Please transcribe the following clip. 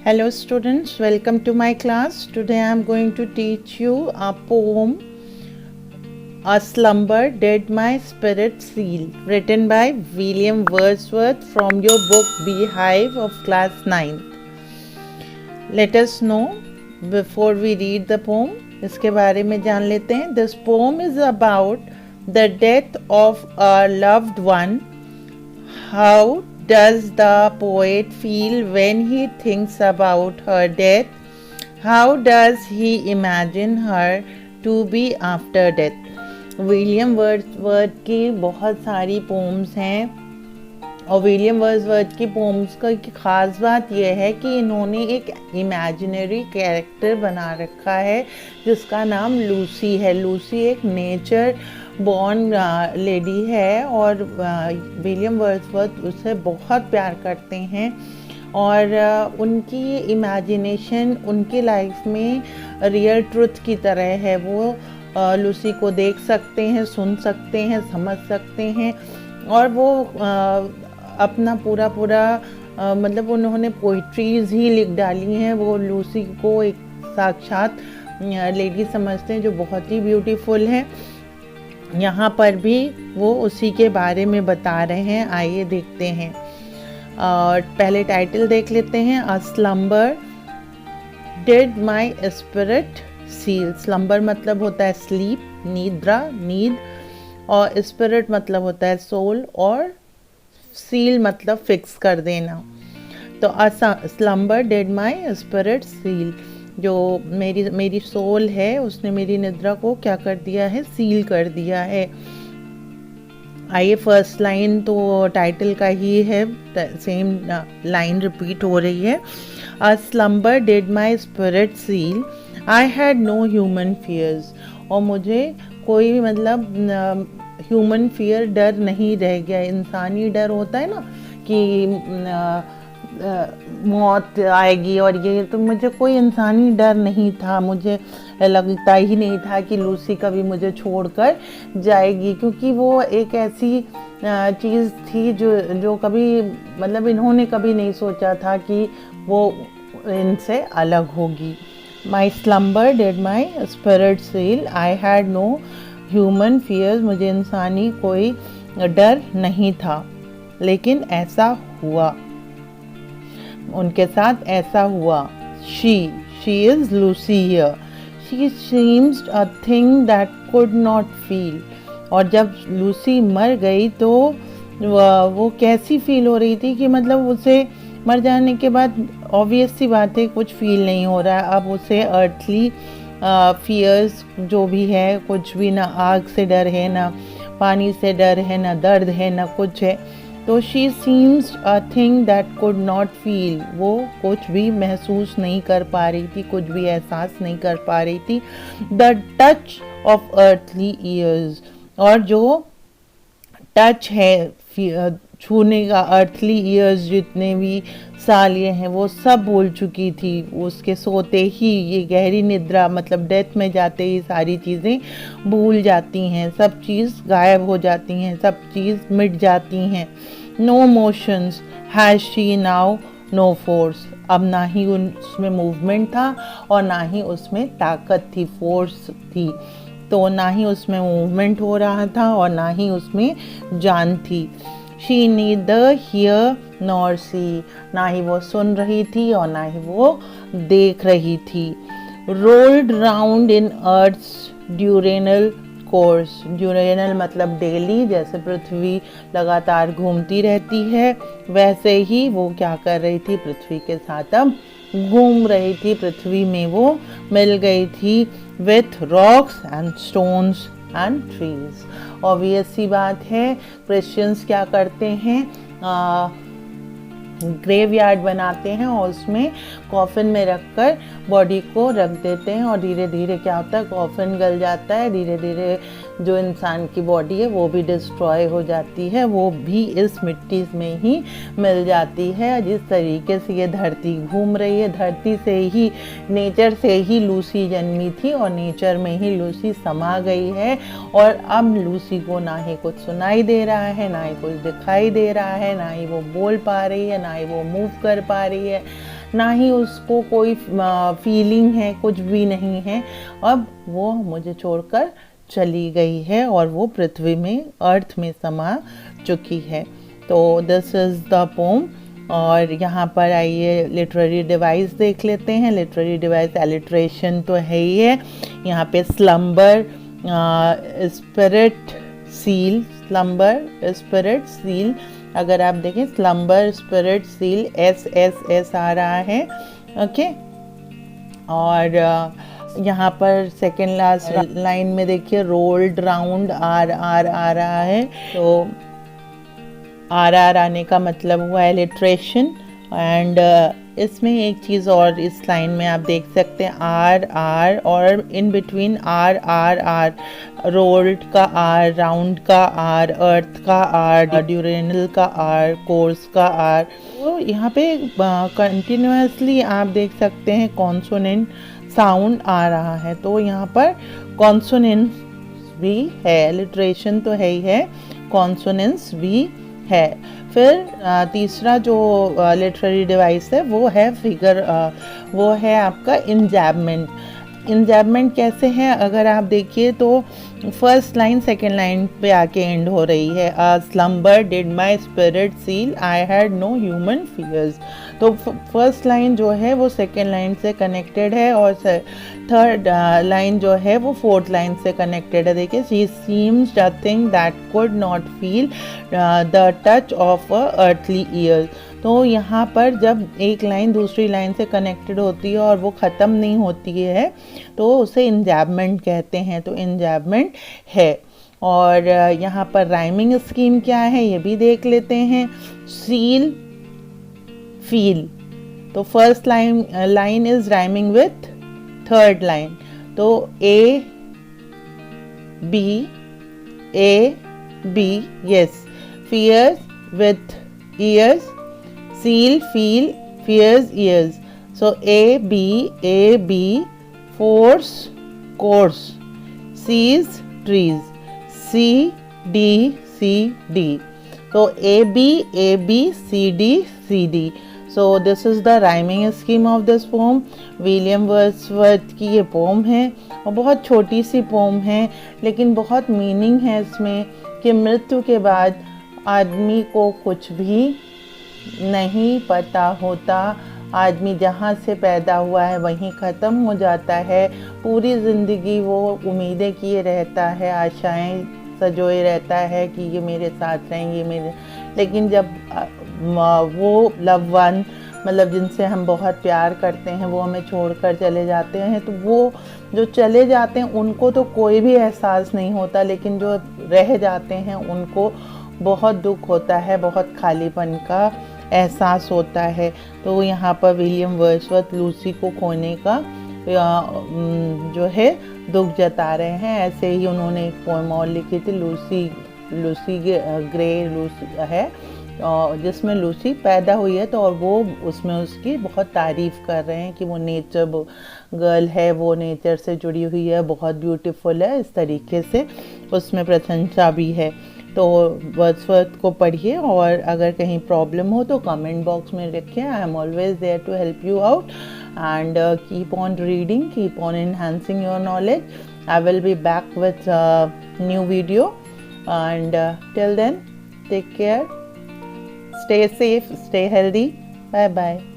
Hello students, welcome to my class. Today I am going to teach you a poem, A Slumber Did My Spirit Seal, written by William Wordsworth from your book Beehive of class 9th. Let us know before we read the poem, इसके बारे में जान लेते हैं. This poem is about the death of a loved one. How does the poet feel when he thinks about her death? How does he imagine her to be after death? William Wordsworth की बहुत सारी poems हैं और William Wordsworth की poems का एक ख़ास बात यह है कि इन्होंने एक इमेजिनरी कैरेक्टर बना रखा है जिसका नाम लूसी है. लूसी एक नेचर बॉर्न लेडी है और विलियम वर्ड्सवर्थ उसे बहुत प्यार करते हैं और उनकी इमेजिनेशन उनकी लाइफ में रियल ट्रुथ की तरह है. वो लूसी को देख सकते हैं, सुन सकते हैं, समझ सकते हैं और वो अपना पूरा मतलब उन्होंने पोइट्रीज़ ही लिख डाली हैं. वो लूसी को एक साक्षात लेडी समझते हैं जो बहुत ही ब्यूटीफुल है. यहाँ पर भी वो उसी के बारे में बता रहे हैं. आइए देखते हैं और पहले टाइटल देख लेते हैं. A slumber did my spirit seal. Slumber मतलब होता है स्लीप, निद्रा, नींद, और स्पिरिट मतलब होता है सोल, और सील मतलब फिक्स कर देना. तो a slumber did my spirit seal, जो मेरी सोल है उसने मेरी निद्रा को क्या कर दिया है, सील कर दिया है. आइए फर्स्ट लाइन तो टाइटल का ही है, सेम लाइन रिपीट हो रही है. A slumber did my spirit seal, I had no human fears. और मुझे कोई भी मतलब ह्यूमन फियर, डर नहीं रह गया. इंसानी डर होता है ना कि मौत आएगी और ये, तो मुझे कोई इंसानी डर नहीं था. मुझे लगता ही नहीं था कि लूसी कभी मुझे छोड़कर जाएगी, क्योंकि वो एक ऐसी चीज़ थी जो कभी मतलब इन्होंने कभी नहीं सोचा था कि वो इनसे अलग होगी. My slumber did my spirit seal, I had no human fears. मुझे इंसानी कोई डर नहीं था, लेकिन ऐसा हुआ, उनके साथ ऐसा हुआ. She is Lucy here, she seems a thing that could not feel. और जब लूसी मर गई तो वो कैसी फील हो रही थी कि मतलब उसे मर जाने के बाद ऑब्वियस सी बात है कुछ फील नहीं हो रहा है. अब उसे अर्थली फियर्स जो भी है, कुछ भी, ना आग से डर है, ना पानी से डर है, ना दर्द है, ना कुछ है. तो she seems a thing that could not feel, वो कुछ भी महसूस नहीं कर पा रही थी, कुछ भी एहसास नहीं कर पा रही थी. The touch of earthly years, और जो टच है छूने का, अर्थली ईयर्स जितने भी साल ये हैं वो सब भूल चुकी थी. उसके सोते ही, ये गहरी निद्रा मतलब डेथ में जाते ही सारी चीज़ें भूल जाती हैं, सब चीज़ गायब हो जाती हैं, सब चीज़ मिट जाती हैं. No motions has she now, no force. अब ना ही उसमें मूवमेंट था और ना ही उसमें ताकत थी, फोर्स थी. तो ना ही उसमें मूवमेंट हो रहा था और ना ही उसमें जान थी. She neither hear nor see, ना ही वो सुन रही थी और ना ही वो देख रही थी. Rolled round in Earth's diurnal course, diurnal मतलब डेली, जैसे पृथ्वी लगातार घूमती रहती है वैसे ही वो क्या कर रही थी, पृथ्वी के साथ अब घूम रही थी. पृथ्वी में वो मिल गई थी with rocks and stones and trees. Obvious सी बात है, क्रिश्चियंस क्या करते हैं, ग्रेवयार्ड बनाते हैं और उसमें कॉफिन में रखकर बॉडी को रख देते हैं और धीरे धीरे क्या होता है, कॉफिन गल जाता है, धीरे धीरे जो इंसान की बॉडी है वो भी डिस्ट्रॉय हो जाती है, वो भी इस मिट्टी में ही मिल जाती है. जिस तरीके से ये धरती घूम रही है, धरती से ही, नेचर से ही लूसी जन्मी थी और नेचर में ही लूसी समा गई है. और अब लूसी को ना ही कुछ सुनाई दे रहा है, ना ही कुछ दिखाई दे रहा है, ना ही वो बोल पा रही है, ना ही वो मूव कर पा रही है, ना ही उसको कोई फीलिंग है, कुछ भी नहीं है। अब वो मुझे छोड़कर चली गई है और वो पृथ्वी में, अर्थ में समा चुकी है। तो दिस इज़ द पोम। और यहाँ पर आइए लिटरेरी डिवाइस देख लेते हैं। लिटरेरी डिवाइस एलिट्रेशन तो है ही है। यहाँ पे slumber, spirit, seal, slumber, spirit, seal. अगर आप देखें slumber, spirit, seal, S S S आ रहा है। ओके। और यहाँ पर सेकेंड लास्ट लाइन में देखिए रोल्ड राउंड, आर आर आ रहा है। तो आर आर आने का मतलब हुआ है लिटरेशन। एंड इसमें एक चीज़ और इस लाइन में आप देख सकते हैं, आर आर और in between R R R, rolled का आर, राउंड का आर, अर्थ का आर, ड्यूरेनल का आर, कोर्स का आर। तो यहाँ पे कंटिन्यूसली आप देख सकते हैं कॉन्सोनेंट साउंड आ रहा है। तो यहाँ पर कॉन्सोनेंट भी है, लिटरेशन तो है ही है, कॉन्सोनेंस भी है। फिर तीसरा जो लिटरेरी डिवाइस है वो है फिगर, वो है आपका इंजैबमेंट। इंजैबमेंट कैसे है, अगर आप देखिए तो फर्स्ट लाइन सेकेंड लाइन पे आके एंड हो रही है। Slumber did my spirit seal, I had no human fears. तो फर्स्ट लाइन जो है वो सेकेंड लाइन से कनेक्टेड है और थर्ड लाइन जो है वो फोर्थ लाइन से कनेक्टेड है। देखिए, she seems a thing that could not feel the touch of a earthly year. तो यहाँ पर जब एक लाइन दूसरी लाइन से कनेक्टेड होती है और वो ख़त्म नहीं होती है तो उसे इंजैबमेंट कहते हैं। तो इंजैबमेंट है। और यहाँ पर राइमिंग स्कीम क्या है ये भी देख लेते हैं। Seal, feel. तो first line is rhyming with third line. तो A B, yes. Fears with ears, seal, feel, fears, ears. So A B, force, course, sees, trees, C D. So A B C D. So this is the rhyming scheme of this poem. William Wordsworth की ये pome है और बहुत छोटी सी pome है, लेकिन बहुत meaning है इसमें कि मृत्यु के बाद आदमी को कुछ भी नहीं पता होता। आदमी जहाँ से पैदा हुआ है वहीं ख़त्म हो जाता है। पूरी ज़िंदगी वो उम्मीदें किए रहता है, आशाएं सजोए रहता है कि ये मेरे साथ रहेंगे मेरे, लेकिन जब वो लव वन, मतलब जिनसे हम बहुत प्यार करते हैं, वो हमें छोड़कर चले जाते हैं, तो वो जो चले जाते हैं उनको तो कोई भी एहसास नहीं होता, लेकिन जो रह जाते हैं उनको बहुत दुख होता है, बहुत खालीपन का एहसास होता है। तो यहाँ पर विलियम वर्ड्सवर्थ लूसी को खोने का जो है दुख जता रहे हैं। ऐसे ही उन्होंने एक पोएम और लिखी थी, लूसी ग्रे लूसी है, जिसमें लूसी पैदा हुई है। तो और वो उसमें उसकी बहुत तारीफ़ कर रहे हैं कि वो नेचर गर्ल है, वो नेचर से जुड़ी हुई है, बहुत ब्यूटीफुल है, इस तरीके से उसमें प्रशंसा भी है। तो वर्ड्सवर्थ को पढ़िए और अगर कहीं प्रॉब्लम हो तो कमेंट बॉक्स में रखिए। I am always there to help you out and keep on reading, keep on enhancing your knowledge. I will be back with a new video, and till then, take care, stay safe, stay healthy. Bye bye.